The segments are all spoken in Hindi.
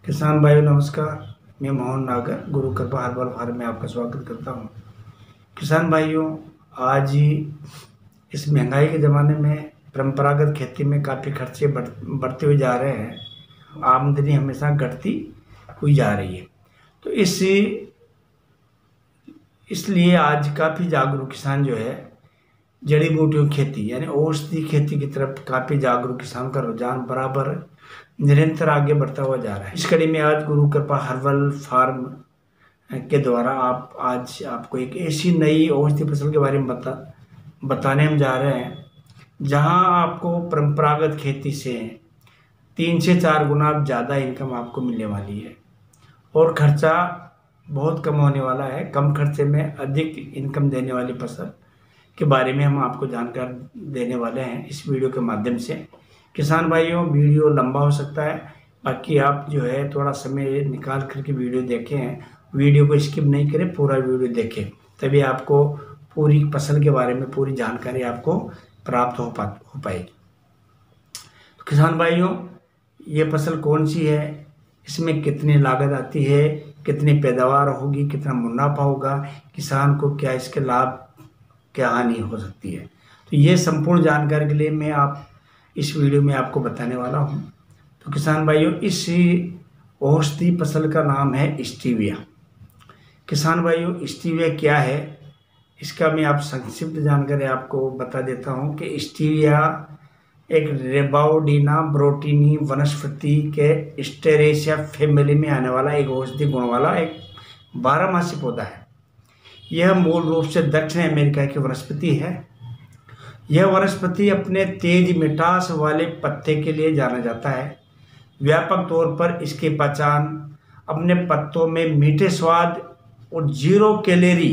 किसान भाइयों नमस्कार। मैं मोहन नागर गुरु कृपा हर्बल फार्म में आपका स्वागत करता हूं। किसान भाइयों, आज ही इस महंगाई के ज़माने में परंपरागत खेती में काफ़ी खर्चे बढ़ते हुए जा रहे हैं। आमदनी हमेशा घटती हुई जा रही है। तो इसलिए आज काफ़ी जागरूक किसान जो है जड़ी बूटियों की खेती यानी औषधि खेती की तरफ काफ़ी जागरूक किसान का रुझान बराबर निरंतर आगे बढ़ता हुआ जा रहा है। इस कड़ी में आज गुरु कृपा हर्बल फार्म के द्वारा आज आपको एक ऐसी नई औषधि फसल के बारे में बताने हम जा रहे हैं जहां आपको परंपरागत खेती से 3 से 4 गुना ज़्यादा इनकम आपको मिलने वाली है और खर्चा बहुत कम होने वाला है। कम खर्चे में अधिक इनकम देने वाली फसल के बारे में हम आपको जानकारी देने वाले हैं इस वीडियो के माध्यम से। किसान भाइयों, वीडियो लंबा हो सकता है, बाकी आप जो है थोड़ा समय निकाल करके वीडियो देखें, वीडियो को स्किप नहीं करें, पूरा वीडियो देखें, तभी आपको पूरी फसल के बारे में पूरी जानकारी आपको प्राप्त हो पाएगी। तो किसान भाइयों, ये फसल कौन सी है, इसमें कितनी लागत आती है, कितनी पैदावार होगी, कितना मुनाफा होगा, किसान को क्या इसके लाभ क्या हानि हो सकती है, तो ये संपूर्ण जानकारी के लिए मैं इस वीडियो में आपको बताने वाला हूँ। तो किसान भाइयों, इस औषधि फसल का नाम है स्टीविया। किसान भाइयों, स्टीविया क्या है, इसका मैं आप संक्षिप्त जानकारी आपको बता देता हूँ कि स्टीविया एक रेबाउडीना ब्रोटीनी वनस्पति के स्टेरेसिया फैमिली में आने वाला एक औषधि गुण वाला एक 12मासी पौधा है। यह मूल रूप से दक्षिण अमेरिका की वनस्पति है। यह वनस्पति अपने तेज मिठास वाले पत्ते के लिए जाना जाता है। व्यापक तौर पर इसकी पहचान अपने पत्तों में मीठे स्वाद और 0 कैलोरी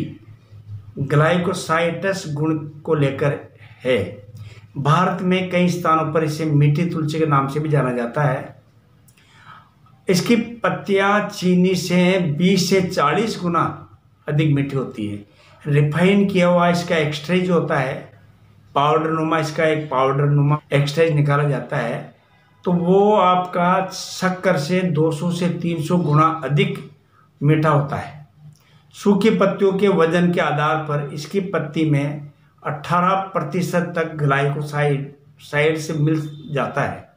ग्लाइकोसाइडस गुण को लेकर है। भारत में कई स्थानों पर इसे मीठी तुलसी के नाम से भी जाना जाता है। इसकी पत्तियां चीनी से 20 से 40 गुना अधिक मीठी होती है। रिफाइन किया हुआ इसका एक्सट्रेज होता है, पाउडर नुमा इसका एक पाउडर नुमा एक्सट्रेज निकाला जाता है, तो वो आपका शक्कर से 200 से 300 गुना अधिक मीठा होता है। सूखी पत्तियों के वजन के आधार पर इसकी पत्ती में 18% तक ग्लाइकोसाइड से मिल जाता है।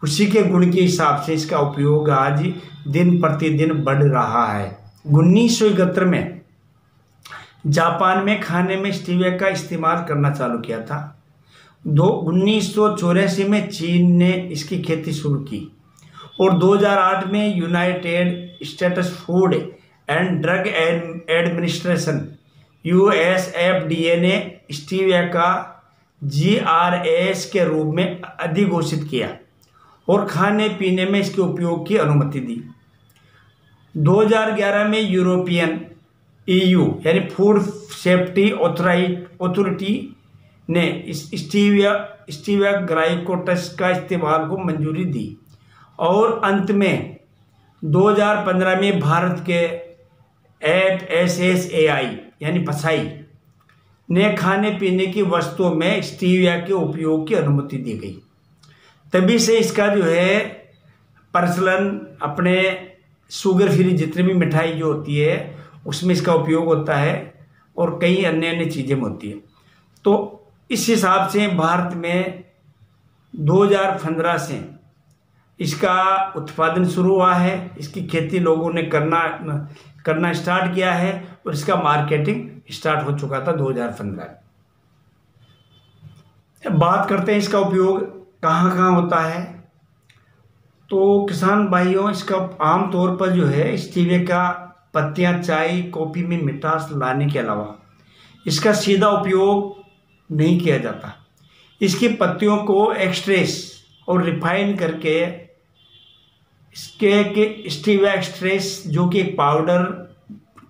उसी के गुण के हिसाब से इसका उपयोग आज दिन प्रतिदिन बढ़ रहा है। 1971 में जापान में खाने में स्टीविया का इस्तेमाल करना चालू किया था। 1984 में चीन ने इसकी खेती शुरू की और 2008 में United states food and drug administration USFDA ने स्टीविया का GRAS के रूप में अधिघोषित किया और खाने पीने में इसके उपयोग की अनुमति दी। 2011 में यूरोपियन EU यानी फूड सेफ्टी अथॉरिटी ने स्टीविया ग्लाइकोसाइड्स का इस्तेमाल को मंजूरी दी और अंत में 2015 में भारत के FSSAI यानी फसाई ने खाने पीने की वस्तुओं में स्टीविया के उपयोग की अनुमति दी गई। तभी से इसका जो है प्रचलन अपने शुगर फ्री जितनी भी मिठाई जो होती है उसमें इसका उपयोग होता है और कई अन्य चीज़ें होती है। तो इस हिसाब से भारत में 2015 से इसका उत्पादन शुरू हुआ है। इसकी खेती लोगों ने करना स्टार्ट किया है और इसका मार्केटिंग स्टार्ट हो चुका था 2015। बात करते हैं इसका उपयोग कहाँ कहाँ होता है। तो किसान भाइयों, इसका आमतौर पर जो है स्टीविया का पत्तियां चाय कॉफ़ी में मिठास लाने के अलावा इसका सीधा उपयोग नहीं किया जाता। इसकी पत्तियों को एक्सट्रेस और रिफाइन करके इसके स्टीविया एक्सट्रेस जो कि एक पाउडर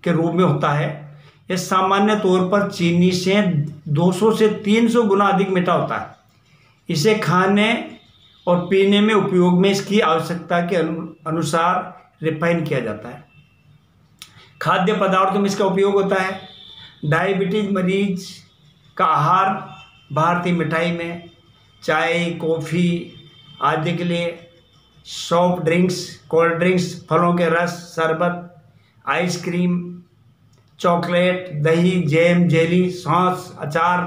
के रूप में होता है, यह सामान्य तौर पर चीनी से 200 से 300 गुना अधिक मीठा होता है। इसे खाने और पीने में उपयोग में इसकी आवश्यकता के अनुसार रिफाइन किया जाता है। खाद्य पदार्थों में इसका उपयोग होता है। डायबिटीज मरीज का आहार भारतीय मिठाई में चाय कॉफ़ी आदि के लिए सॉफ्ट ड्रिंक्स, कोल्ड ड्रिंक्स, फलों के रस, शरबत, आइसक्रीम, चॉकलेट, दही, जैम, जेली, सॉस, अचार,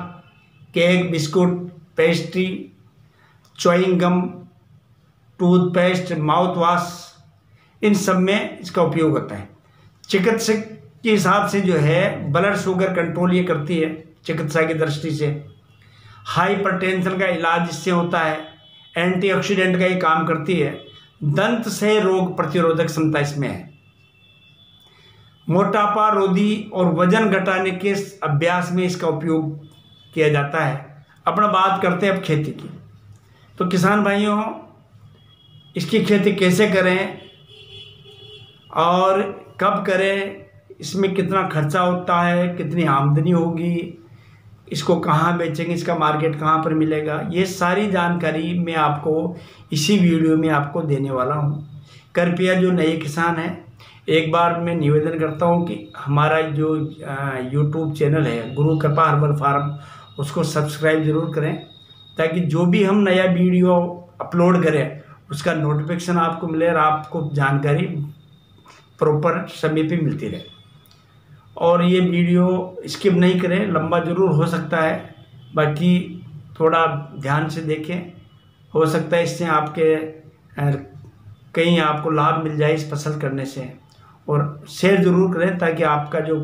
cake, biscuit, pastry, chewing gum, toothpaste, mouth wash, इन सब में इसका उपयोग होता है। चिकित्सक के हिसाब से जो है ब्लड शुगर कंट्रोल ये करती है चिकित्सा की दृष्टि से। हाइपरटेंशन का इलाज इससे होता है। एंटीऑक्सीडेंट का ये काम करती है। दंत से रोग प्रतिरोधक क्षमता इसमें है। मोटापा रोधी और वजन घटाने के अभ्यास में इसका उपयोग किया जाता है। अपना बात करते हैं अब खेती की। तो किसान भाइयों, इसकी खेती कैसे करें और कब करें, इसमें कितना खर्चा होता है, कितनी आमदनी होगी, इसको कहाँ बेचेंगे, इसका मार्केट कहाँ पर मिलेगा, ये सारी जानकारी मैं आपको इसी वीडियो में आपको देने वाला हूँ। कृपया जो नए किसान हैं, एक बार मैं निवेदन करता हूँ कि हमारा जो यूट्यूब चैनल है गुरु कृपा हर्बल फार्म, उसको सब्सक्राइब ज़रूर करें, ताकि जो भी हम नया वीडियो अपलोड करें उसका नोटिफिकेशन आपको मिले और आपको जानकारी प्रॉपर समय पे मिलती रहे। और ये वीडियो स्किप नहीं करें, लंबा ज़रूर हो सकता है, बाकी थोड़ा ध्यान से देखें। हो सकता है इससे आपके कहीं आपको लाभ मिल जाए इस फसल करने से। और शेयर ज़रूर करें ताकि आपका जो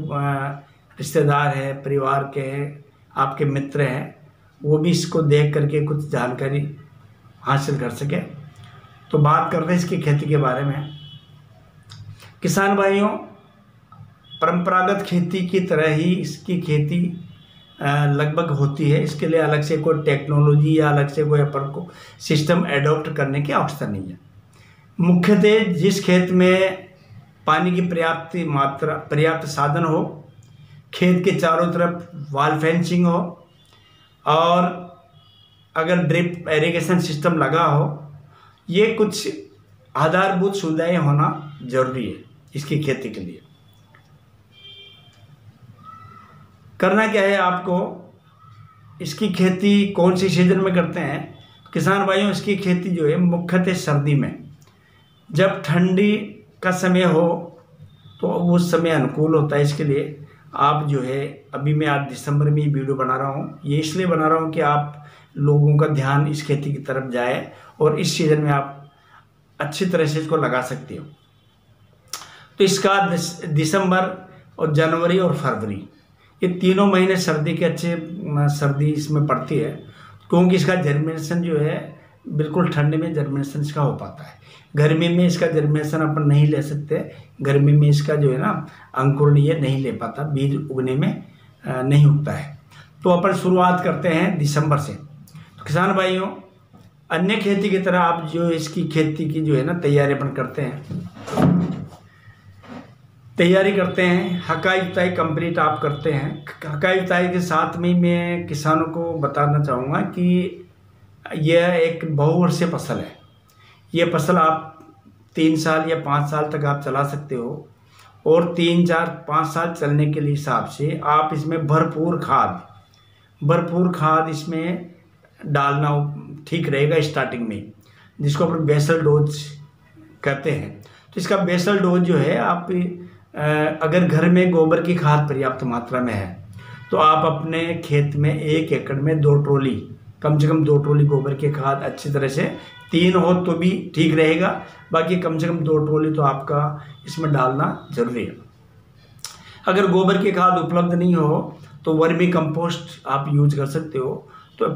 रिश्तेदार है, परिवार के हैं, आपके मित्र हैं, वो भी इसको देख करके कुछ जानकारी हासिल कर सके। तो बात करते हैं इसकी खेती के बारे में। किसान भाइयों, परंपरागत खेती की तरह ही इसकी खेती लगभग होती है। इसके लिए अलग से कोई टेक्नोलॉजी या अलग से कोई अपन को सिस्टम एडॉप्ट करने की आवश्यकता नहीं है। मुख्यतः जिस खेत में पानी की पर्याप्त साधन हो, खेत के चारों तरफ वॉल फेंसिंग हो और अगर ड्रिप इरिगेशन सिस्टम लगा हो, ये कुछ आधारभूत सुविधाएं होना जरूरी है इसकी खेती के लिए। करना क्या है आपको, इसकी खेती कौन सी सीजन में करते हैं किसान भाइयों? इसकी खेती जो है मुख्यतः सर्दी में, जब ठंडी का समय हो तो उस समय अनुकूल होता है इसके लिए। आप जो है, अभी मैं आज दिसंबर में ही वीडियो बना रहा हूँ, ये इसलिए बना रहा हूँ कि आप लोगों का ध्यान इस खेती की तरफ जाए और इस सीज़न में आप अच्छी तरह से इसको लगा सकते हो। तो इसका दिसंबर और जनवरी और फरवरी, ये तीनों महीने सर्दी के सर्दी इसमें पड़ती है, क्योंकि इसका जर्मिनेशन जो है बिल्कुल ठंड में जर्मिनेशन इसका हो पाता है। गर्मी में इसका जर्मिनेशन अपन नहीं ले सकते। गर्मी में इसका जो है ना अंकुरण ये नहीं ले पाता, बीज उगने में नहीं उगता है। तो अपन शुरुआत करते हैं दिसंबर से। तो किसान भाइयों, अन्य खेती की तरह आप जो इसकी खेती की जो है ना तैयारी अपन करते हैं, हकाई जुताई कंप्लीट आप करते हैं। हकाई जुताई के साथ में मैं किसानों को बताना चाहूँगा कि यह एक बहुवर्षीय फसल है। यह फसल आप 3 साल या 5 साल तक आप चला सकते हो, और 3, 4, 5 साल चलने के लिए हिसाब से आप इसमें भरपूर खाद इसमें डालना ठीक रहेगा स्टार्टिंग में, जिसको अपन बेसल डोज कहते हैं। तो इसका बेसल डोज जो है, आप अगर घर में गोबर की खाद पर्याप्त मात्रा में है तो आप अपने खेत में 1 एकड़ में 2 ट्रॉली, कम से कम 2 ट्रॉली गोबर की खाद अच्छी तरह से, 3 हो तो भी ठीक रहेगा, बाकी कम से कम 2 ट्रॉली तो आपका इसमें डालना जरूरी है। अगर गोबर की खाद उपलब्ध नहीं हो तो वर्मी कंपोस्ट आप यूज कर सकते हो। तो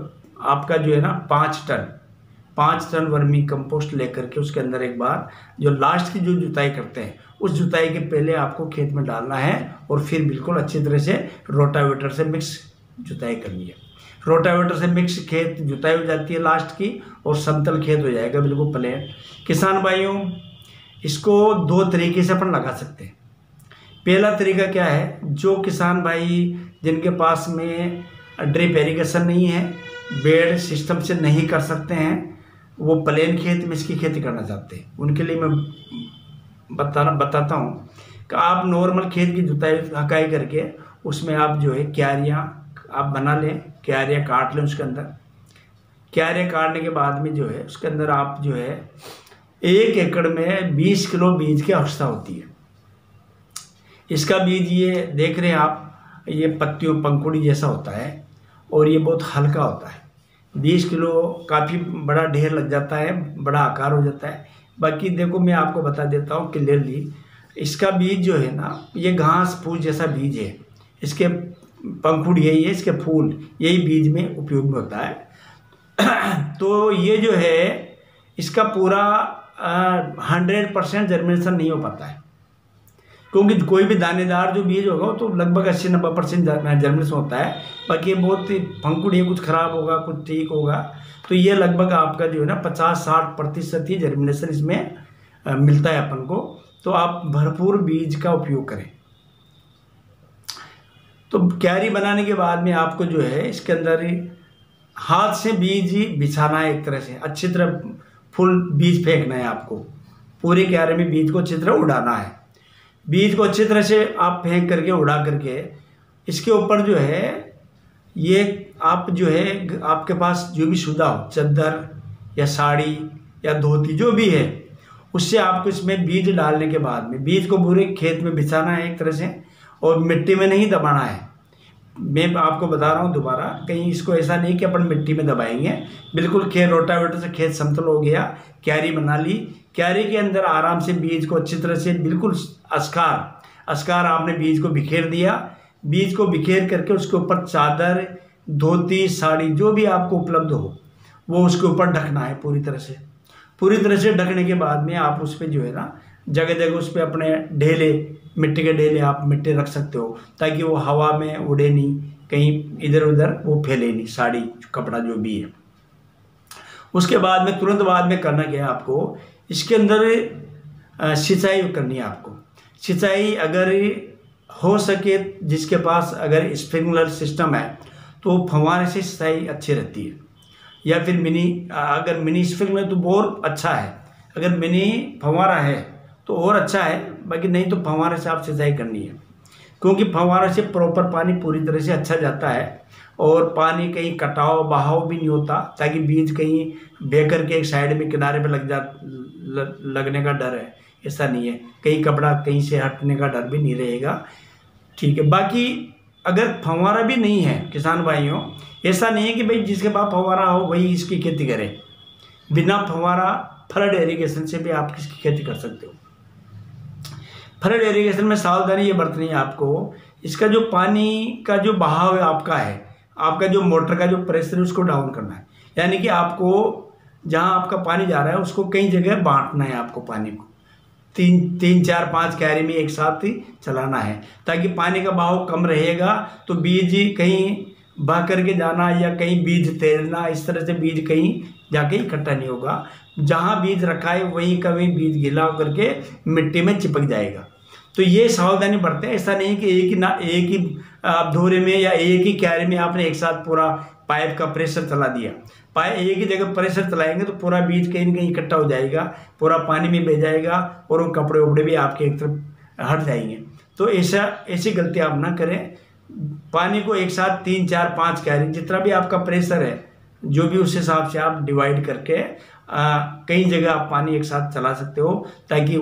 आपका जो है ना 5 टन वर्मी कंपोस्ट लेकर के उसके अंदर एक बार जो लास्ट की जो जुताई करते हैं, उस जुताई के पहले आपको खेत में डालना है, और फिर बिल्कुल अच्छी तरह से रोटावेटर से मिक्स जुताई करनी है। रोटावेटर से मिक्स खेत जुताई हो जाती है लास्ट की, और समतल खेत हो जाएगा बिल्कुल प्लेन। किसान भाइयों, इसको 2 तरीके से अपन लगा सकते हैं। पहला तरीका क्या है, जो किसान भाई जिनके पास में ड्रिप इरिगेशन नहीं है, बेड सिस्टम से नहीं कर सकते हैं, वो प्लेन खेत में इसकी खेती करना चाहते हैं, उनके लिए मैं बताता हूँ कि आप नॉर्मल खेत की जुताई हकाई करके उसमें आप जो है क्यारियाँ आप बना लें, क्यारियाँ काट लें। उसके अंदर क्यारियाँ काटने के बाद में जो है उसके अंदर आप जो है 1 एकड़ में 20 किलो बीज की आवश्यकता होती है। इसका बीज ये देख रहे हैं आप, ये पत्तियों पंखुड़ी जैसा होता है और ये बहुत हल्का होता है। 20 किलो काफ़ी बड़ा ढेर लग जाता है, बड़ा आकार हो जाता है। बाकी देखो मैं आपको बता देता हूँ क्लियरली, इसका बीज जो है ना, ये घास फूस जैसा बीज है। इसके पंखुड़ी यही है, इसके फूल यही बीज में उपयोग में होता है। तो ये जो है इसका पूरा 100% जर्मिनेशन नहीं हो पाता है, क्योंकि कोई भी दानेदार जो बीज होगा वो तो लगभग 80-90% जर्मिनेशन होता है। बाकी ये बहुत पंखुड़ी है, कुछ खराब होगा कुछ ठीक होगा। तो ये लगभग आपका जो है ना 50-60% ही जर्मिनेशन इसमें मिलता है अपन को। तो आप भरपूर बीज का उपयोग करें। तो क्यारी बनाने के बाद में आपको जो है इसके अंदर हाथ से बीज बिछाना है, एक तरह से अच्छी तरह फुल बीज फेंकना है आपको। पूरे क्यारे में बीज को अच्छी तरह उड़ाना है। बीज को अच्छी तरह से आप फेंक करके उड़ा करके इसके ऊपर जो है ये आप जो है आपके पास जो भी शुदा हो, चादर या साड़ी या धोती जो भी है, उससे आपको इसमें बीज डालने के बाद में बीज को पूरे खेत में बिछाना है एक तरह से, और मिट्टी में नहीं दबाना है। मैं आपको बता रहा हूँ दोबारा, कहीं इसको ऐसा नहीं कि अपन मिट्टी में दबाएंगे। बिल्कुल खेत रोटावेटर से खेत समतल हो गया, क्यारी बना ली, क्यारी के अंदर आराम से बीज को अच्छी तरह से बिल्कुल अस्कार आपने बीज को बिखेर दिया। बीज को बिखेर करके उसके ऊपर चादर, धोती, साड़ी जो भी आपको उपलब्ध हो वो उसके ऊपर ढकना है पूरी तरह से ढकने के बाद में आप उस पर जो है ना जगह जगह उस पर अपने ढेले, मिट्टी के ढेले आप मिट्टी रख सकते हो, ताकि वो हवा में उड़े नहीं, कहीं इधर उधर वो फैले नहीं, साड़ी कपड़ा जो भी है। उसके बाद में तुरंत बाद में करना क्या है आपको, इसके अंदर सिंचाई करनी है आपको। सिंचाई अगर हो सके जिसके पास अगर स्प्रिंकलर सिस्टम है तो फव्वारे से सिंचाई अच्छी रहती है, या फिर अगर मिनी स्प्रिंकलर तो बहुत अच्छा है, अगर मिनी फव्वारा है तो और अच्छा है। बाकी नहीं तो फव्वारे से आप सिंचाई करनी है, क्योंकि फव्वारे से प्रॉपर पानी पूरी तरह से अच्छा जाता है और पानी कहीं कटाव बहाव भी नहीं होता, ताकि बीज कहीं बह करके एक साइड में किनारे पे लगने का डर है, ऐसा नहीं है। कहीं कपड़ा कहीं से हटने का डर भी नहीं रहेगा, ठीक है। बाकी अगर फव्वारा भी नहीं है किसान भाइयों, ऐसा नहीं है कि भाई जिसके पास फव्वारा हो वही इसकी खेती करे। बिना फव्वारा फ्लड इरिगेशन से भी आप इसकी खेती कर सकते हो। फ्लड इरिगेशन में सावधानी ये बरतनी है आपको, इसका जो पानी का जो बहाव है आपका जो मोटर का जो प्रेशर है उसको डाउन करना है। यानी कि आपको जहाँ आपका पानी जा रहा है उसको कई जगह बांटना है, आपको पानी को 3-4-5 क्यारी में एक साथ ही चलाना है, ताकि पानी का बहाव कम रहेगा तो बीज कहीं बह करके जाना या कहीं बीज तैरना, इस तरह से बीज कहीं जाके इकट्ठा नहीं होगा। जहाँ बीज रखा है वहीं का वहीं बीज गीला होकर के मिट्टी में चिपक जाएगा। तो ये सावधानी बरतें। ऐसा नहीं कि एक ही धोरे में या एक ही क्यारी में आपने एक साथ पूरा पाइप का प्रेशर चला दिया। एक ही जगह प्रेशर चलाएंगे तो पूरा बीज कहीं न कहीं इकट्ठा हो जाएगा, पूरा पानी में बह जाएगा और वो कपड़े उपड़े भी आपके एक तरफ हट जाएंगे। तो ऐसी गलती आप ना करें। पानी को एक साथ 3-4-5 क्यारी जितना भी आपका प्रेशर है जो भी उस हिसाब से आप डिवाइड करके कई जगह आप पानी एक साथ चला सकते हो, ताकि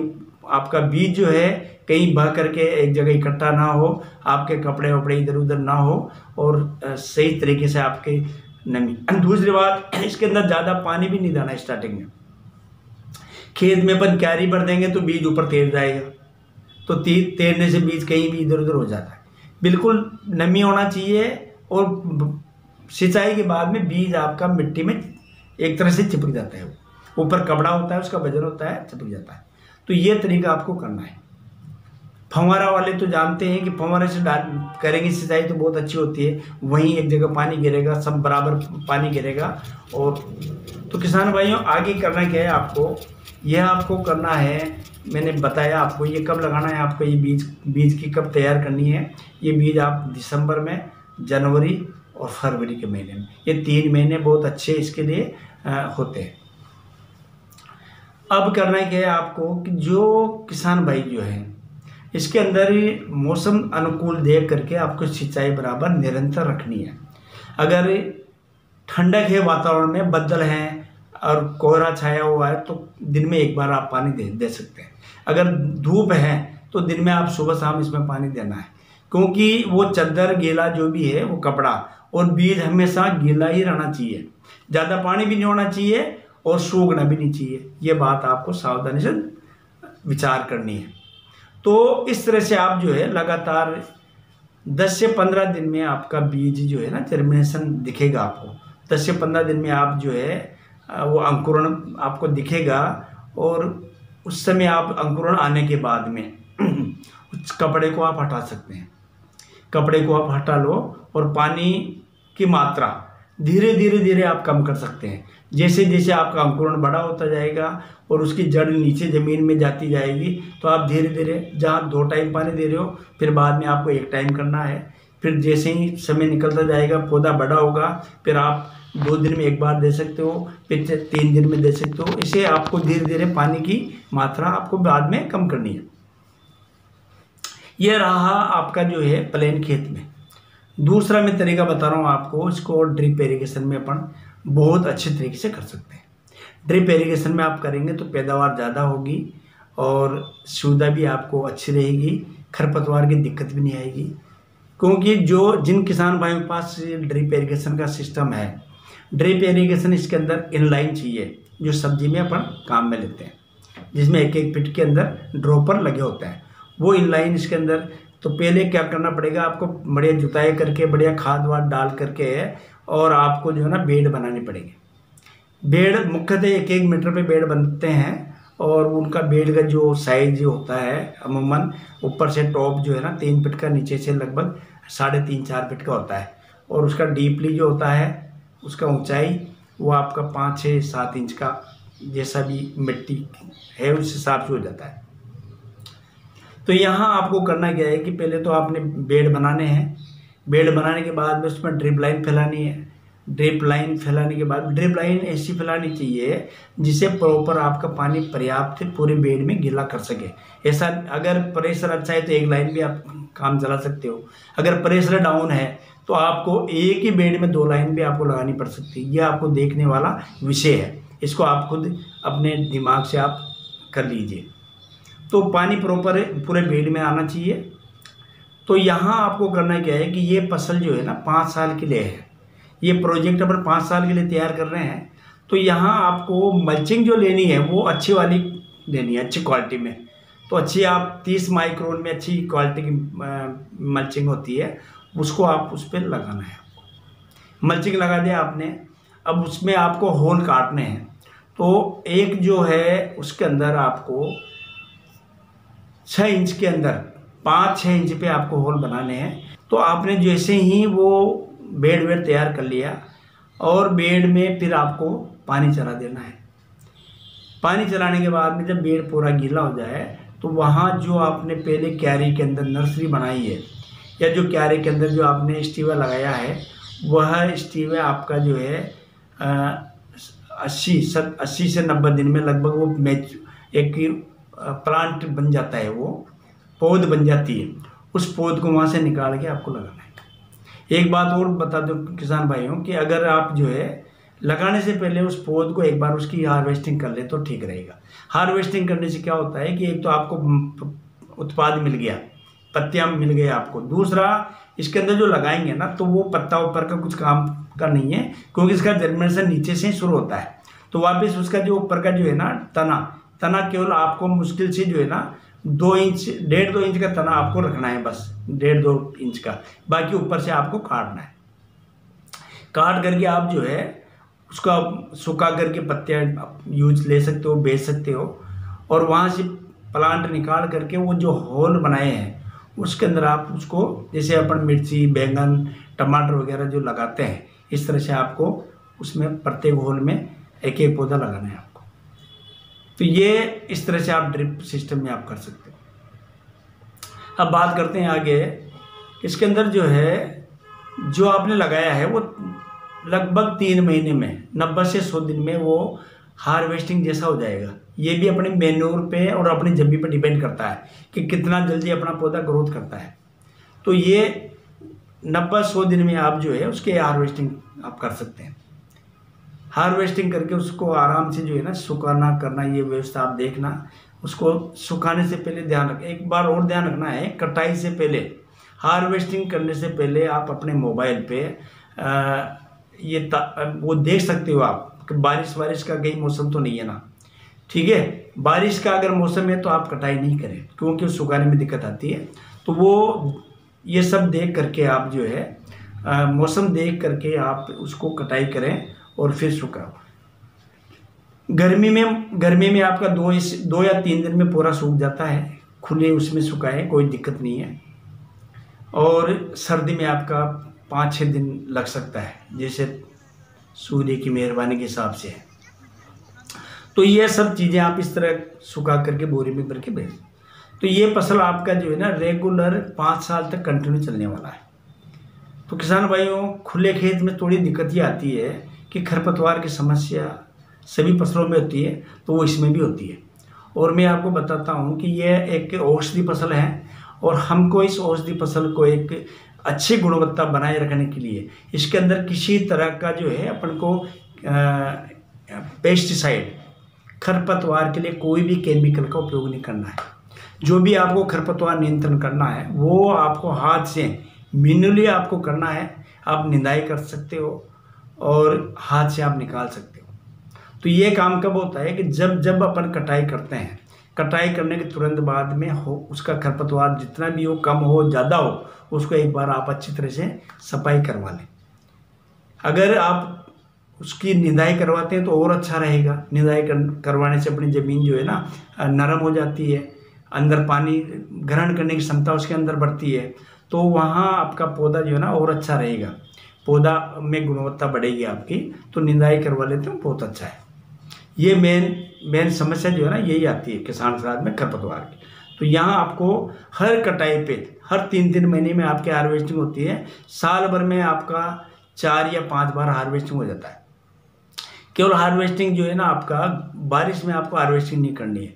आपका बीज जो है कहीं बह करके एक जगह इकट्ठा ना हो, आपके कपड़े वपड़े इधर उधर ना हो और सही तरीके से आपके नमी। दूसरी बात, इसके अंदर ज़्यादा पानी भी नहीं देना स्टार्टिंग में। खेत में अपन क्यारी भर देंगे तो बीज ऊपर तैर जाएगा, तो तैरने से बीज कहीं भी इधर उधर हो जाता है। बिल्कुल नमी होना चाहिए और सिंचाई के बाद में बीज आपका मिट्टी में एक तरह से चिपक जाता है, ऊपर कपड़ा होता है उसका वजन होता है, चिपक जाता है। तो ये तरीका आपको करना है। फव्वारा वाले तो जानते हैं कि फव्वारे से करेंगे सिंचाई तो बहुत अच्छी होती है, वहीं एक जगह पानी गिरेगा, सब बराबर पानी गिरेगा। और तो किसान भाइयों आगे करना क्या है आपको, यह आपको करना है, मैंने बताया आपको ये कब लगाना है, आपको ये बीज की कब तैयार करनी है। ये बीज आप दिसंबर में, जनवरी और फरवरी के महीने में, ये 3 महीने बहुत अच्छे इसके लिए होते हैं। अब करना क्या है आपको कि जो किसान भाई जो है इसके अंदर ही मौसम अनुकूल देख करके आपको सिंचाई बराबर निरंतर रखनी है। अगर ठंडक है वातावरण में, बदल हैं, और कोहरा छाया हुआ है तो दिन में एक बार आप पानी दे सकते हैं। अगर धूप है तो दिन में आप सुबह शाम इसमें पानी देना है, क्योंकि वो चद्दर गीला जो भी है वो कपड़ा और बीज हमेशा गीला ही रहना चाहिए, ज़्यादा पानी भी नहीं होना चाहिए और सूखना भी नहीं चाहिए। ये बात आपको सावधानी से विचार करनी है। तो इस तरह से आप जो है लगातार 10 से 15 दिन में आपका बीज जो है ना जर्मिनेशन दिखेगा आपको। 10 से 15 दिन में आप जो है वो अंकुरण आपको दिखेगा और उस समय आप अंकुरण आने के बाद में उस कपड़े को आप हटा सकते हैं। कपड़े को आप हटा लो और पानी की मात्रा धीरे धीरे आप कम कर सकते हैं। जैसे जैसे आपका अंकुरण बड़ा होता जाएगा और उसकी जड़ नीचे ज़मीन में जाती जाएगी तो आप धीरे धीरे, जहाँ 2 टाइम पानी दे रहे हो फिर बाद में आपको 1 टाइम करना है। फिर जैसे ही समय निकलता जाएगा, पौधा बड़ा होगा, फिर आप 2 दिन में 1 बार दे सकते हो, फिर 3 दिन में दे सकते हो। इसे आपको धीरे धीरे पानी की मात्रा आपको बाद में कम करनी है। यह रहा आपका जो है प्लेन खेत में। दूसरा मैं तरीका बता रहा हूँ आपको, इसको ड्रिप इरिगेशन में अपन बहुत अच्छे तरीके से कर सकते हैं। ड्रिप इरिगेशन में आप करेंगे तो पैदावार ज़्यादा होगी और सुविधा भी आपको अच्छी रहेगी, खरपतवार की दिक्कत भी नहीं आएगी। क्योंकि जिन किसान भाइयों के पास ड्रिप इरिगेशन का सिस्टम है, ड्रिप इरिगेशन इसके अंदर इनलाइन चाहिए, जो सब्जी में अपन काम में लेते हैं, जिसमें 1-1 फीट के अंदर ड्रॉपर लगे होते हैं, वो इनलाइन इसके अंदर। तो पहले क्या करना पड़ेगा आपको, बढ़िया जुताई करके बढ़िया खाद वाद डाल करके और आपको जो है ना बेड बनाने पड़ेंगे। बेड मुख्यतः 1-1 मीटर पे बेड बनते हैं और उनका बेड का जो साइज होता है अमूमन ऊपर से टॉप जो है ना 3 फीट का, नीचे से लगभग 3.5-4 फीट का होता है और उसका डीपली जो होता है उसका ऊंचाई वो आपका 5-6-7 इंच का, जैसा भी मिट्टी है उस हिसाब से हो जाता है। तो यहाँ आपको करना क्या है कि पहले तो आपने बेड बनाने हैं। बेड बनाने के बाद में उसमें ड्रिप लाइन फैलानी है। ड्रिप लाइन फैलाने के बाद ड्रिप लाइन ऐसी फैलानी चाहिए जिससे प्रॉपर आपका पानी पर्याप्त पूरे बेड में गीला कर सके। ऐसा अगर प्रेशर अच्छा है तो 1 लाइन भी आप काम चला सकते हो। अगर प्रेशर डाउन है तो आपको एक ही बेड में 2 लाइन भी आपको लगानी पड़ सकती है। यह आपको देखने वाला विषय है, इसको आप खुद अपने दिमाग से आप कर लीजिए। तो पानी प्रॉपर पूरे बेड में आना चाहिए। तो यहाँ आपको करना क्या है कि ये फसल जो है ना 5 साल के लिए है, ये प्रोजेक्ट अपन 5 साल के लिए तैयार कर रहे हैं। तो यहाँ आपको मल्चिंग जो लेनी है वो अच्छी वाली लेनी है, अच्छी क्वालिटी में। तो अच्छी आप 30 माइक्रोन में अच्छी क्वालिटी की मल्चिंग होती है, उसको आप उस पर लगाना है। आपको मल्चिंग लगा दिया आपने, अब उसमें आपको होल काटने हैं। तो एक जो है उसके अंदर आपको 6 इंच के अंदर 5-6 इंच पे आपको होल बनाने हैं। तो आपने जैसे ही वो बेड वेड तैयार कर लिया और बेड में फिर आपको पानी चला देना है। पानी चलाने के बाद में जब बेड पूरा गीला हो जाए तो वहाँ जो आपने पहले क्यारी के अंदर नर्सरी बनाई है या जो क्यारी के अंदर जो आपने स्टीवा लगाया है, वह स्टीवा आपका जो है 80 से 90 दिन में लगभग वो एक प्लांट बन जाता है, वो पौध बन जाती है। उस पौध को वहाँ से निकाल के आपको लगाना है। एक बात और बता दो किसान भाइयों कि अगर आप जो है लगाने से पहले उस पौध को एक बार उसकी हार्वेस्टिंग कर ले तो ठीक रहेगा। हार्वेस्टिंग करने से क्या होता है कि एक तो आपको उत्पाद मिल गया, पत्तियाँ मिल गई आपको। दूसरा, इसके अंदर जो लगाएंगे ना तो वो पत्ता ऊपर का कुछ काम का नहीं है, क्योंकि इसका जर्मिनेशन नीचे से शुरू होता है। तो वापस उसका जो ऊपर का जो है ना तना केवल आपको मुश्किल से जो है ना 2 इंच 1.5-2 इंच का तना आपको रखना है, बस 1.5-2 इंच का। बाकी ऊपर से आपको काटना है। काट करके आप जो है उसका सुखा करके पत्तियाँ यूज ले सकते हो, बेच सकते हो। और वहाँ से प्लांट निकाल करके वो जो होल बनाए हैं उसके अंदर आप उसको, जैसे अपन मिर्ची, बैंगन, टमाटर वगैरह जो लगाते हैं, इस तरह से आपको उसमें प्रत्येक होल में 1-1 पौधा लगाना है आपको। तो ये इस तरह से आप ड्रिप सिस्टम में आप कर सकते हो। अब बात करते हैं आगे। इसके अंदर जो है जो आपने लगाया है वो लगभग 3 महीने में 90 से 100 दिन में वो हार्वेस्टिंग जैसा हो जाएगा। ये भी अपने मेन्योर पे और अपनी जमीन पर डिपेंड करता है कि कितना जल्दी अपना पौधा ग्रोथ करता है। तो ये 90-100 दिन में आप जो है उसके हार्वेस्टिंग आप कर सकते हैं। हार्वेस्टिंग करके उसको आराम से जो है ना सुखाना करना, ये व्यवस्था आप देखना। उसको सुखाने से पहले ध्यान रखें, एक बार और ध्यान रखना है, कटाई से पहले, हार्वेस्टिंग करने से पहले आप अपने मोबाइल पे वो देख सकते हो आप कि बारिश का कहीं मौसम तो नहीं है ना, ठीक है। बारिश का अगर मौसम है तो आप कटाई नहीं करें, क्योंकि उस सुखाने में दिक्कत आती है। तो वो ये सब देख करके आप जो है मौसम देख करके आप उसको कटाई करें और फिर सुखाओ। गर्मी में आपका 2 या 3 दिन में पूरा सूख जाता है, खुले उसमें सुखाए, कोई दिक्कत नहीं है। और सर्दी में आपका 5-6 दिन लग सकता है, जैसे सूर्य की मेहरबानी के हिसाब से है। तो ये सब चीज़ें आप इस तरह सुखा करके बोरी में भर के भेज। तो ये फसल आपका जो है ना रेगुलर 5 साल तक कंटिन्यू चलने वाला है। तो किसान भाइयों, खुले खेत में थोड़ी दिक्कत ये आती है कि खरपतवार की समस्या सभी फसलों में होती है, तो वो इसमें भी होती है। और मैं आपको बताता हूँ कि यह एक औषधि फसल है, और हमको इस औषधि फसल को एक अच्छी गुणवत्ता बनाए रखने के लिए इसके अंदर किसी तरह का जो है अपन को पेस्टिसाइड, खरपतवार के लिए कोई भी केमिकल का उपयोग नहीं करना है। जो भी आपको खरपतवार नियंत्रण करना है वो आपको हाथ से मैन्युअली आपको करना है। आप निंदाई कर सकते हो और हाथ से आप निकाल सकते हो। तो ये काम कब होता है कि जब अपन कटाई करते हैं, कटाई करने के तुरंत बाद में हो उसका खरपतवार जितना भी हो, कम हो ज़्यादा हो, उसको एक बार आप अच्छी तरह से सफाई करवा लें। अगर आप उसकी निंदाई करवाते हैं तो और अच्छा रहेगा। निंदाई करवाने से अपनी ज़मीन जो है ना नरम हो जाती है, अंदर पानी ग्रहण करने की क्षमता उसके अंदर बढ़ती है, तो वहाँ आपका पौधा जो है ना और अच्छा रहेगा, पौधा में गुणवत्ता बढ़ेगी आपकी। तो निंदाई करवा लेते हैं, बहुत अच्छा है। ये मेन समस्या जो है ना यही आती है किसान राज में खरपतवार की। तो यहाँ आपको हर कटाई पे हर 3-3 महीने में आपकी हार्वेस्टिंग होती है। साल भर में आपका 4 या 5 बार हार्वेस्टिंग हो जाता है। केवल हार्वेस्टिंग जो है ना आपका बारिश में आपको हार्वेस्टिंग नहीं करनी है,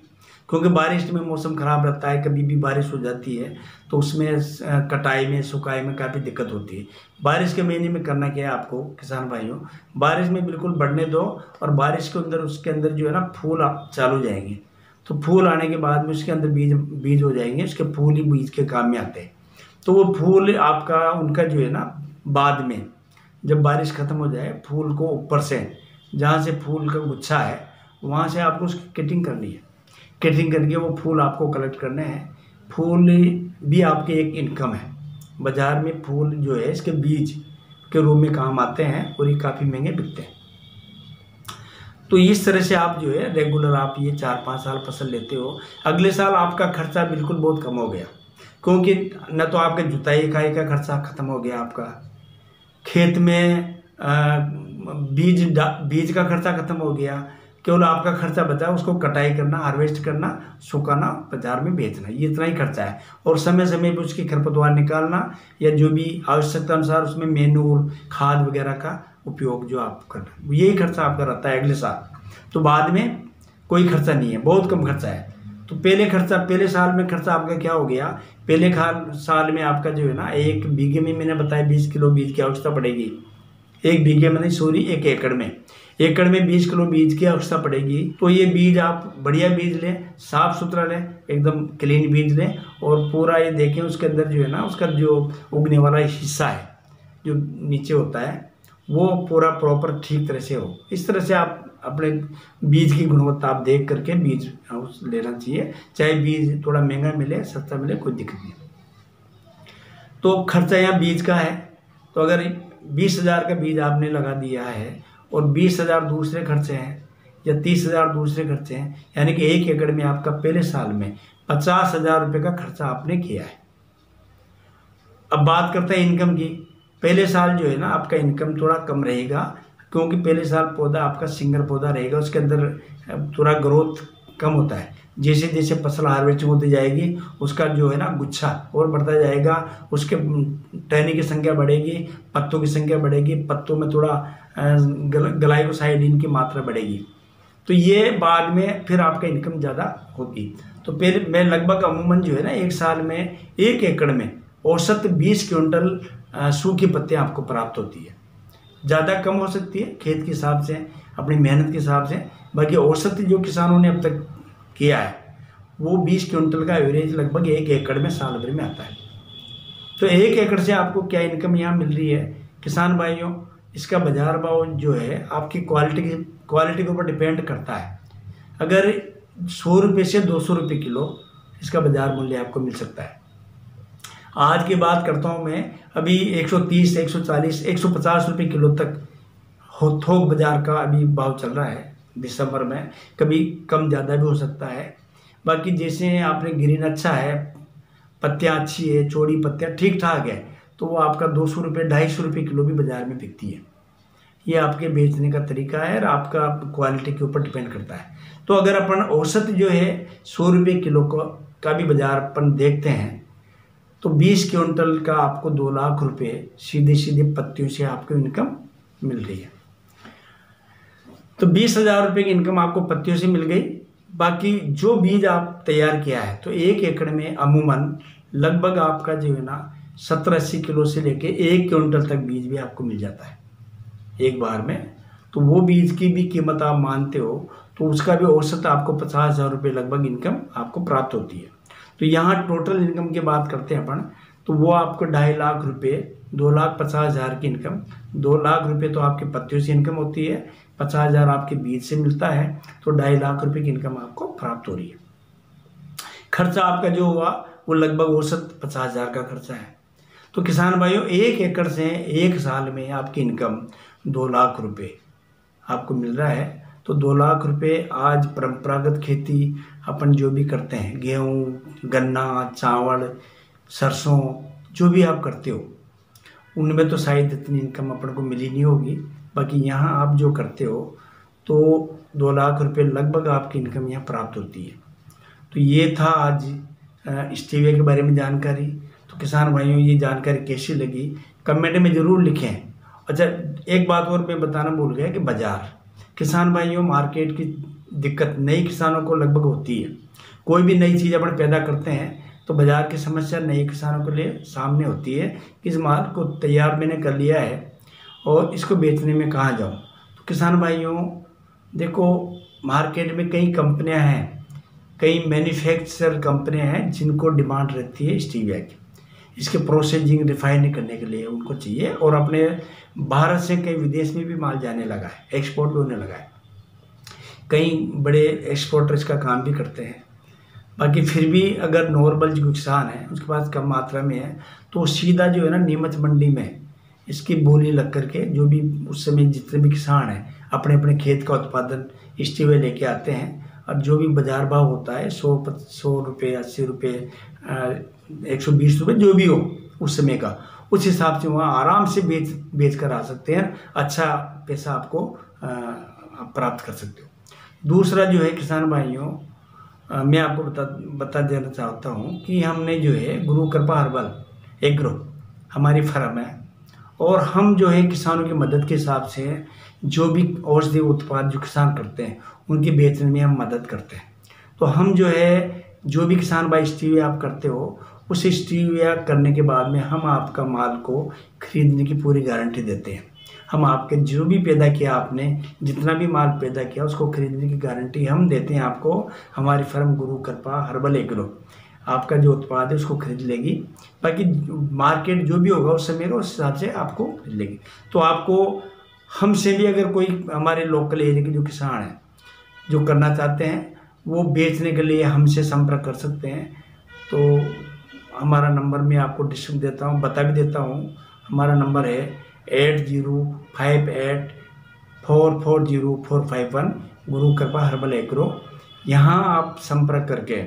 क्योंकि बारिश में मौसम ख़राब रहता है, कभी भी बारिश हो जाती है, तो उसमें कटाई में सुखाई में काफ़ी दिक्कत होती है। बारिश के महीने में करना क्या है आपको किसान भाइयों, बारिश में बिल्कुल बढ़ने दो, और बारिश के अंदर उसके अंदर जो है ना फूल चालू जाएंगे। तो फूल आने के बाद में उसके अंदर बीज हो जाएंगे, उसके फूल ही बीज के काम में आते हैं। तो वो फूल आपका उनका जो है ना बाद में जब बारिश ख़त्म हो जाए, फूल को ऊपर से जहाँ से फूल का गुच्छा है वहाँ से आपको उसकी कटिंग करनी है। कटिंग करके वो फूल आपको कलेक्ट करने हैं। फूल भी आपके एक इनकम है। बाज़ार में फूल जो है इसके बीज के रूप में काम आते हैं और ये काफ़ी महंगे बिकते हैं। तो इस तरह से आप जो है रेगुलर आप ये 4-5 साल फसल लेते हो। अगले साल आपका खर्चा बिल्कुल बहुत कम हो गया, क्योंकि न तो आपके जुताई इकाई का खर्चा ख़त्म हो गया, आपका खेत में बीज का खर्चा खत्म हो गया, केवल आपका खर्चा बचा उसको कटाई करना, हार्वेस्ट करना, सुखाना, बाजार में बेचना, ये इतना ही खर्चा है। और समय समय पर उसकी खरपतवार निकालना या जो भी आवश्यकता अनुसार उसमें मेनूर खाद वगैरह का उपयोग जो आप करना, यही खर्चा आपका रहता है अगले साल। तो बाद में कोई खर्चा नहीं है, बहुत कम खर्चा है। तो पहले साल में खर्चा आपका क्या हो गया, पहले साल में आपका जो है ना 1 बीघे में मैंने बताया 20 किलो बीज की आवश्यकता पड़ेगी। 1 बीघे में नहीं, सॉरी 1 एकड़ में, एकड़ में 20 किलो बीज की आवश्यकता पड़ेगी। तो ये बीज आप बढ़िया बीज लें, साफ सुथरा लें, एकदम क्लीन बीज लें, और पूरा ये देखें उसके अंदर जो है ना उसका जो उगने वाला हिस्सा है जो नीचे होता है वो पूरा प्रॉपर ठीक तरह से हो। इस तरह से आप अपने बीज की गुणवत्ता आप देख करके बीज लेना चाहिए। चाहे बीज थोड़ा महंगा मिले, सस्ता मिले, कोई दिक्कत नहीं। तो खर्चा यहाँ बीज का है। तो अगर 20,000 का बीज आपने लगा दिया है और 20,000 दूसरे खर्चे हैं या 30,000 दूसरे खर्चे हैं, यानी कि 1 एकड़ में आपका पहले साल में 50,000 रुपये का खर्चा आपने किया है। अब बात करते हैं इनकम की। पहले साल जो है ना आपका इनकम थोड़ा कम रहेगा, क्योंकि पहले साल पौधा आपका सिंगल पौधा रहेगा, उसके अंदर थोड़ा ग्रोथ कम होता है। जैसे जैसे फसल हार्वेस्टिंग होती जाएगी उसका जो है ना गुच्छा और बढ़ता जाएगा, उसके टहनी की संख्या बढ़ेगी, पत्तों की संख्या बढ़ेगी, पत्तों में थोड़ा ग्लाइकोसाइडिन की मात्रा बढ़ेगी। तो ये बाद में फिर आपका इनकम ज़्यादा होगी। तो पहले मैं लगभग अमूमन जो है ना 1 साल में 1 एकड़ में औसत 20 क्विंटल सूखी पत्तियाँ आपको प्राप्त होती है। ज़्यादा कम हो सकती है खेत के हिसाब से, अपनी मेहनत के हिसाब से। बाकी औसत जो किसानों ने अब तक किया है वो 20 क्विंटल का एवरेज लगभग 1 एकड़ में साल भर में आता है। तो 1 एकड़ से आपको क्या इनकम यहाँ मिल रही है किसान भाइयों, इसका बाजार भाव जो है आपकी क्वालिटी के ऊपर डिपेंड करता है। अगर 100 रुपये से 200 रुपये किलो इसका बाजार मूल्य आपको मिल सकता है। आज की बात करता हूँ मैं, अभी 130, 140, 150 रुपये किलो तक थोक बाजार का अभी भाव चल रहा है दिसंबर में। कभी कम ज़्यादा भी हो सकता है। बाकी जैसे आपने ग्रीन अच्छा है, पत्तियाँ अच्छी है, चौड़ी पत्तियाँ ठीक ठाक है, तो वो आपका 200 रुपये 250 रुपये किलो भी बाज़ार में बिकती है। ये आपके बेचने का तरीका है और आपका क्वालिटी के ऊपर डिपेंड करता है। तो अगर अपन औसत जो है 100 रुपये किलो का भी बाजार अपन देखते हैं तो 20 क्विंटल का आपको 2 लाख रुपये सीधे सीधे पत्तियों से आपको इनकम मिल रही है। तो 20,000 रुपये की इनकम आपको पत्तियों से मिल गई। बाकी जो बीज आप तैयार किया है तो 1 एकड़ में अमूमन लगभग आपका जो है ना 70-80 किलो से लेके 1 क्विंटल तक बीज भी आपको मिल जाता है एक बार में। तो वो बीज की भी कीमत आप मानते हो तो उसका भी औसत आपको 50,000 रुपये लगभग इनकम आपको प्राप्त होती है। तो यहाँ टोटल इनकम की बात करते हैं अपन, तो वो आपको 2.5 लाख रुपये, 2,50,000 की इनकम, 2 लाख रुपये तो आपके पत्तियों से इनकम होती है, 50,000 आपके बीज से मिलता है, तो 2.5 लाख रुपये की इनकम आपको प्राप्त हो रही है। खर्चा आपका जो हुआ वो लगभग औसत 50,000 का खर्चा है। तो किसान भाइयों 1 एकड़ से 1 साल में आपकी इनकम 2 लाख रुपये आपको मिल रहा है। तो 2 लाख रुपये आज परंपरागत खेती अपन जो भी करते हैं, गेहूँ, गन्ना, चावल, सरसों, जो भी आप करते हो उनमें तो शायद इतनी इनकम अपन को मिली नहीं होगी। बाकी यहाँ आप जो करते हो तो 2 लाख रुपये लगभग आपकी इनकम यहाँ प्राप्त होती है। तो ये था आज स्टीविया के बारे में जानकारी। तो किसान भाइयों ये जानकारी कैसी लगी कमेंट में ज़रूर लिखें। अच्छा एक बात और मैं बताना भूल गया कि बाज़ार, किसान भाइयों मार्केट की दिक्कत नई किसानों को लगभग होती है। कोई भी नई चीज़ अपन पैदा करते हैं तो बाज़ार की समस्या नए किसानों के लिए सामने होती है कि इस माल को तैयार मैंने कर लिया है और इसको बेचने में कहाँ जाऊँ। तो किसान भाइयों देखो मार्केट में कई कंपनियां हैं, कई मैन्युफैक्चरर कंपनियां हैं जिनको डिमांड रहती है स्टीविया की। इसके प्रोसेसिंग रिफाइनिंग करने के लिए उनको चाहिए और अपने भारत से कई विदेश में भी माल जाने लगा है, एक्सपोर्ट भी होने लगा है। कई बड़े एक्सपोर्टर इसका काम भी करते हैं। बाकी फिर भी अगर नॉर्मल जो किसान है उसके पास कम मात्रा में है तो सीधा जो है ना नीमच मंडी में इसकी बोली लग करके जो भी उस समय जितने भी किसान हैं अपने अपने खेत का उत्पादन स्टीविया लेके आते हैं और जो भी बाजार भाव होता है 100 रुपये, 80 रुपये, 120 रुपये जो भी हो उस समय का, उस हिसाब से वहाँ आराम से बेच कर आ सकते हैं। अच्छा पैसा आपको प्राप्त कर सकते हो। दूसरा जो है किसान भाइयों मैं आपको बता देना चाहता हूँ कि हमने जो है गुरु कृपा हर्बल एग्रो हमारी फर्म है और हम जो है किसानों की मदद के हिसाब से जो भी औषधि उत्पाद जो किसान करते हैं उनकी बेचने में हम मदद करते हैं। तो हम जो है जो भी किसान भाई स्टीविया आप करते हो उस स्टीविया करने के बाद में हम आपका माल को खरीदने की पूरी गारंटी देते हैं। हम आपके जो भी पैदा किया आपने जितना भी माल पैदा किया उसको खरीदने की गारंटी हम देते हैं आपको। हमारी फर्म गुरु कृपा हर्बल एग्रो आपका जो उत्पाद है उसको खरीद लेगी। बाकी मार्केट जो भी होगा उस समय का उस हिसाब से आपको खरीद लेगी। तो आपको हमसे भी अगर कोई हमारे लोकल एरिया के जो किसान हैं जो करना चाहते हैं वो बेचने के लिए हमसे संपर्क कर सकते हैं। तो हमारा नंबर मैं आपको डिस्क्रिप्शन देता हूँ, बता भी देता हूँ। हमारा नंबर है 8058440451 गुरु कृपा हर्बल एग्रो। यहाँ आप संपर्क करके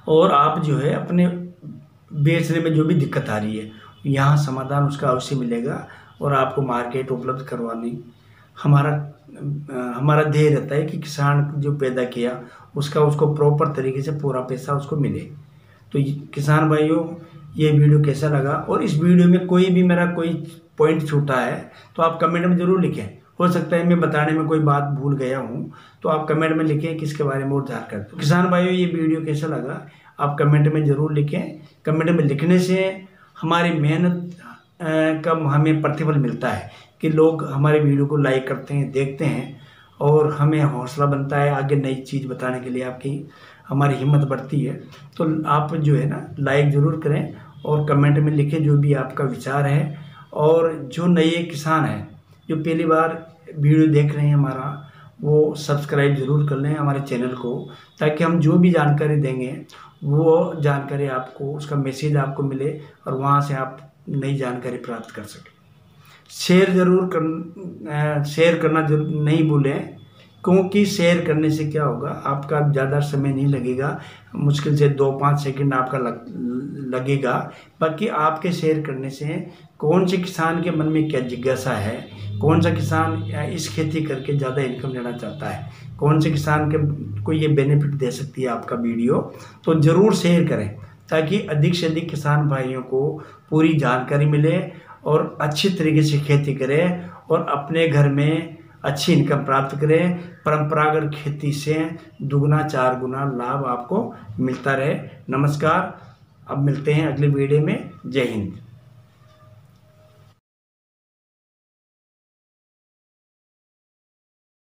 और आप जो है अपने बेचने में जो भी दिक्कत आ रही है यहाँ समाधान उसका अवश्य मिलेगा और आपको मार्केट उपलब्ध करवानी हमारा ध्येय रहता है कि किसान जो पैदा किया उसको प्रॉपर तरीके से पूरा पैसा उसको मिले। तो किसान भाइयों ये वीडियो कैसा लगा और इस वीडियो में कोई भी मेरा कोई पॉइंट छूटा है तो आप कमेंट में ज़रूर लिखें। हो सकता है मैं बताने में कोई बात भूल गया हूँ तो आप कमेंट में लिखें किसके बारे में और ध्यान करते। तो किसान भाइयों ये वीडियो कैसा लगा आप कमेंट में ज़रूर लिखें। कमेंट में लिखने से हमारी मेहनत का हमें प्रतिफल मिलता है कि लोग हमारे वीडियो को लाइक करते हैं, देखते हैं, और हमें हौसला बनता है आगे नई चीज़ बताने के लिए, आपकी हमारी हिम्मत बढ़ती है। तो आप जो है ना लाइक ज़रूर करें और कमेंट में लिखें जो भी आपका विचार है। और जो नए किसान हैं जो पहली बार वीडियो देख रहे हैं हमारा, वो सब्सक्राइब ज़रूर कर लें हमारे चैनल को, ताकि हम जो भी जानकारी देंगे वो जानकारी आपको, उसका मैसेज आपको मिले और वहाँ से आप नई जानकारी प्राप्त कर सकें। शेयर शेयर करना नहीं भूलें, क्योंकि शेयर करने से क्या होगा, आपका ज़्यादा समय नहीं लगेगा, मुश्किल से 2-5 सेकंड आपका लगेगा। बाकी आपके शेयर करने से कौन से किसान के मन में क्या जिज्ञासा है, कौन सा किसान इस खेती करके ज़्यादा इनकम लेना चाहता है, कौन से किसान के को ये बेनिफिट दे सकती है आपका वीडियो, तो ज़रूर शेयर करें ताकि अधिक से अधिक किसान भाइयों को पूरी जानकारी मिले और अच्छी तरीके से खेती करें और अपने घर में अच्छी इनकम प्राप्त करें। परंपरागत खेती से दुगना 4 गुना लाभ आपको मिलता रहे। नमस्कार, अब मिलते हैं अगले वीडियो में। जय हिंद।